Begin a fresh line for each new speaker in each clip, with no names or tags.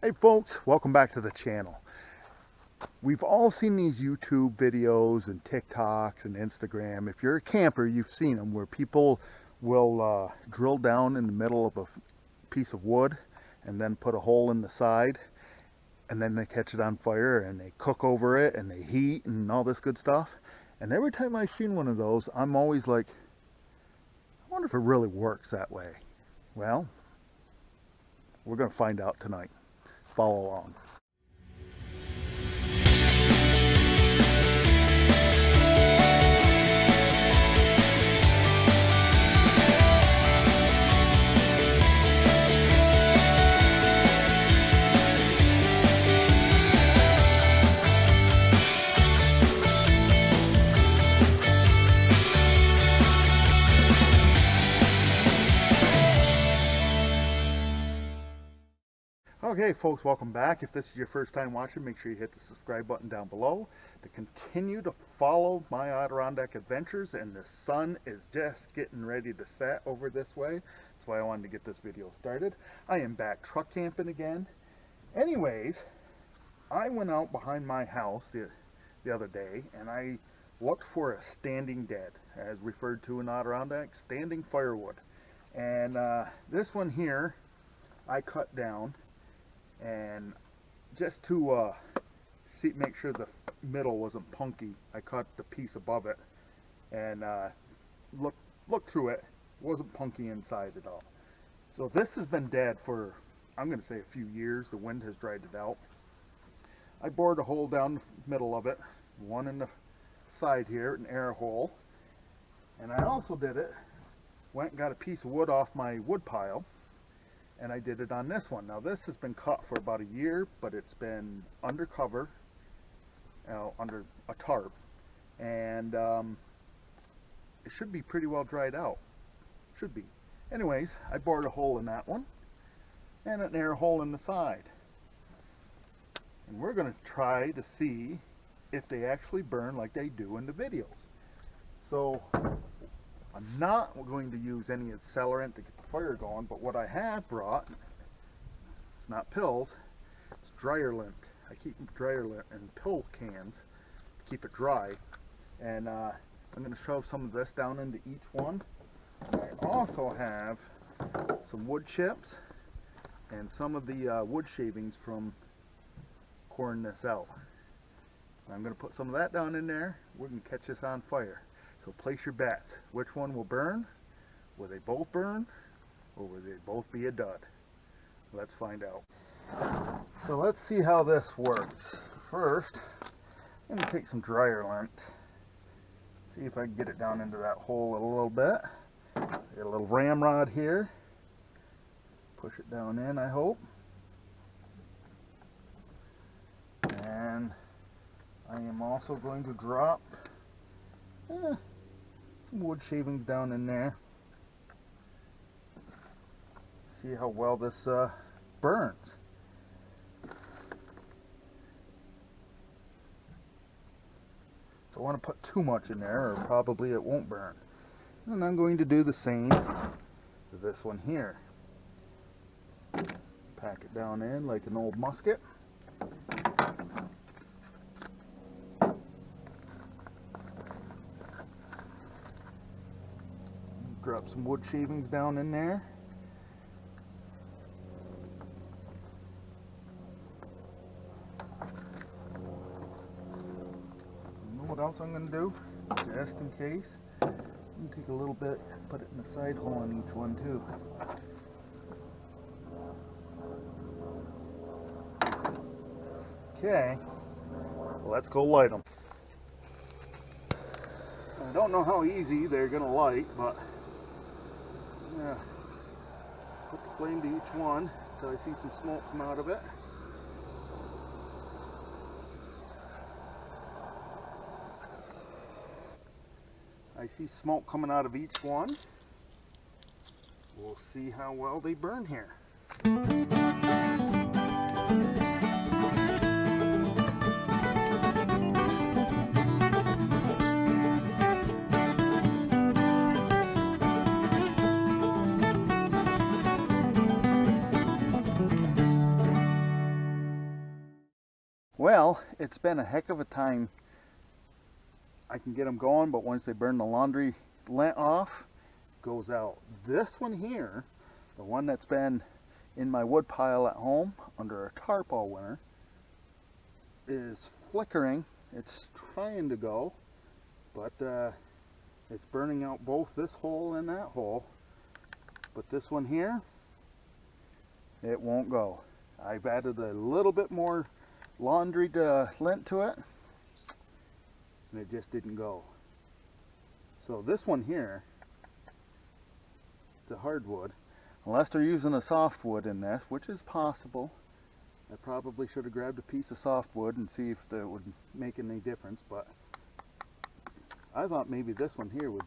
Hey folks, welcome back to the channel. We've all seen these YouTube videos and TikToks and Instagram. If you're a camper, you've seen them where people will drill down in the middle of a piece of wood and then put a hole in the side, and then they catch it on fire and they cook over it and they heat and all this good stuff. And every time I've seen one of those, I'm always like, I wonder if it really works that way. Well, we're going to find out tonight. Follow along. Okay folks, welcome back. If this is your first time watching, make sure you hit the subscribe button down below to continue to follow my Adirondack adventures. And the sun is just getting ready to set over this way. That's why I wanted to get this video started. I am back truck camping again. Anyways, I went out behind my house the other day and I looked for a standing dead, as referred to in Adirondacks, standing firewood. And this one here I cut down, and just to make sure the middle wasn't punky, I cut the piece above it and looked through it. It wasn't punky inside at all. So this has been dead for, I'm going to say, a few years. The wind has dried it out. I bored a hole down the middle of it, one in the side here, an air hole, and I also went and got a piece of wood off my wood pile, and I did it on this one. Now this has been cut for about a year, but it's been under cover, under a tarp, and it should be pretty well dried out. Should be. Anyways, I bored a hole in that one, and an air hole in the side. And we're going to try to see if they actually burn like they do in the videos. So I'm not going to use any accelerant to get the fire going, but what I have brought, it's not pills, it's dryer lint. I keep dryer lint in pill cans to keep it dry, and I'm going to shove some of this down into each one. And I also have some wood chips and some of the wood shavings from pouring this out. I'm going to put some of that down in there. We're going to catch this on fire. So place your bets. Which one will burn? Will they both burn? Or will they both be a dud? Let's find out. So let's see how this works. First, I'm going to take some dryer lint. See if I can get it down into that hole a little bit. Get a little ramrod here. Push it down in, I hope. And I am also going to drop some wood shavings down in there. See how well this burns. Don't want to put too much in there, or probably it won't burn. And I'm going to do the same to this one here. Pack it down in like an old musket. Drop some wood shavings down in there. You know what else I'm going to do? Just in case. I'm going to take a little bit, put it in the side hole on each one too. Okay, well, let's go light them. I don't know how easy they're going to light, but yeah, put the flame to each one until I see some smoke come out of it. I see smoke coming out of each one. We'll see how well they burn here. Well, it's been a heck of a time. I can get them going, but once they burn the laundry lint off, it goes out. This one here, the one that's been in my wood pile at home under a tarp all winter, is flickering. It's trying to go, but it's burning out both this hole and that hole. But this one here, it won't go. I've added a little bit more laundry lint to it, and it just didn't go. So this one here, it's a hardwood. Unless they're using a softwood in this, which is possible. I probably should have grabbed a piece of softwood and see if that would make any difference, but I thought maybe this one here would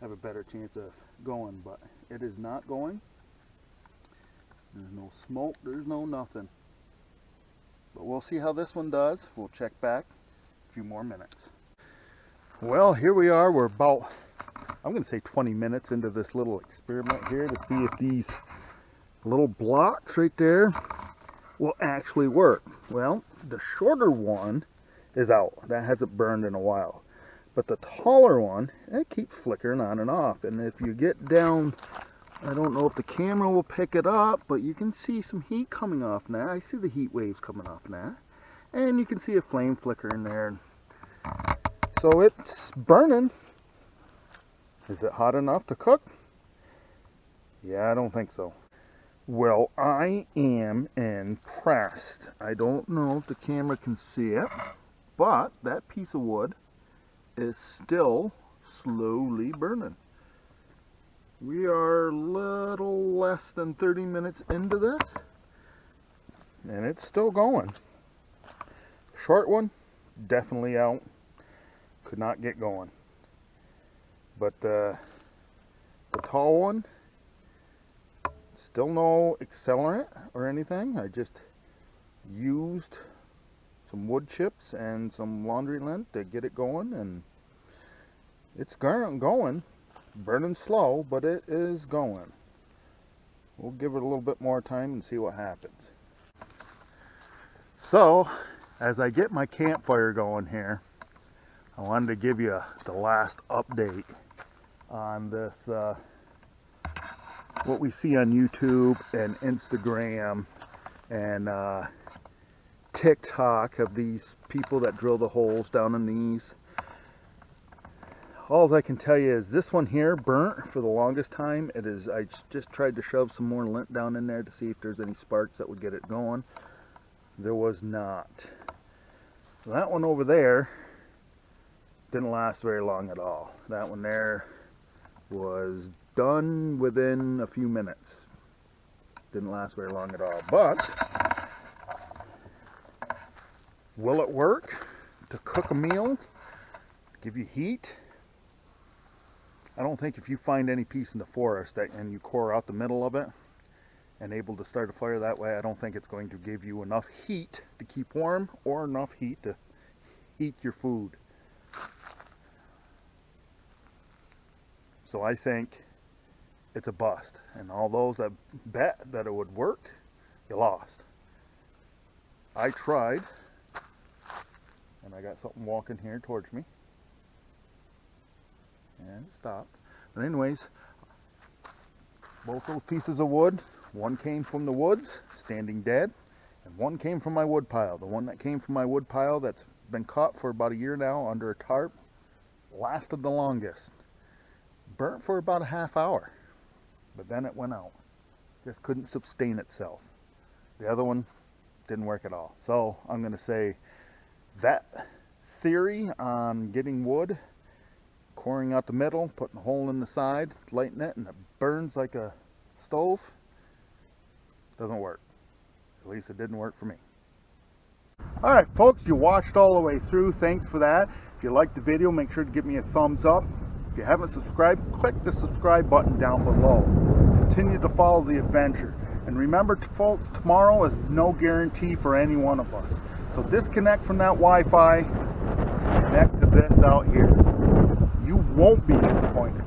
have a better chance of going, but it is not going. There's no smoke, there's no nothing. But we'll see how this one does. We'll check back a few more minutes. Well, here we are. We're about, I'm going to say 20 minutes into this little experiment here to see if these little blocks right there will actually work. Well, the shorter one is out. That hasn't burned in a while. But the taller one, it keeps flickering on and off. And if you get down, I don't know if the camera will pick it up, but you can see some heat coming off now. I see the heat waves coming off now. And you can see a flame flickering there. So it's burning. Is it hot enough to cook? Yeah, I don't think so. Well, I am impressed. I don't know if the camera can see it, but that piece of wood is still slowly burning. We are a little less than 30 minutes into this, and it's still going. Short one, definitely out. Could not get going. But the tall one, still no accelerant or anything. I just used some wood chips and some laundry lint to get it going, and it's going. Burning slow, but it is going. We'll give it a little bit more time and see what happens. So, as I get my campfire going here, I wanted to give you the last update on this, what we see on YouTube and Instagram and TikTok of these people that drill the holes down in these. All I can tell you is this one here burnt for the longest time. It is. I just tried to shove some more lint down in there to see if there's any sparks that would get it going. There was not. That one over there didn't last very long at all. That one there was done within a few minutes. Didn't last very long at all. But will it work to cook a meal, give you heat? I don't think if you find any piece in the forest and you core out the middle of it and able to start a fire that way, I don't think it's going to give you enough heat to keep warm or enough heat to heat your food. So I think it's a bust. And all those that bet that it would work, you lost. I tried, and I got something walking here towards me. And stop. But anyways, both those pieces of wood, one came from the woods, standing dead, and one came from my wood pile. The one that came from my wood pile that's been caught for about a year now under a tarp, lasted the longest. Burnt for about a half hour, but then it went out. Just couldn't sustain itself. The other one didn't work at all. So I'm going to say that theory on getting wood, coring out the middle, putting a hole in the side, lighting it, and it burns like a stove, doesn't work. At least it didn't work for me. Alright folks, you watched all the way through. Thanks for that. If you liked the video, make sure to give me a thumbs up. If you haven't subscribed, click the subscribe button down below. Continue to follow the adventure. And remember folks, tomorrow is no guarantee for any one of us. So disconnect from that Wi-Fi, connect to this out here. You won't be disappointed.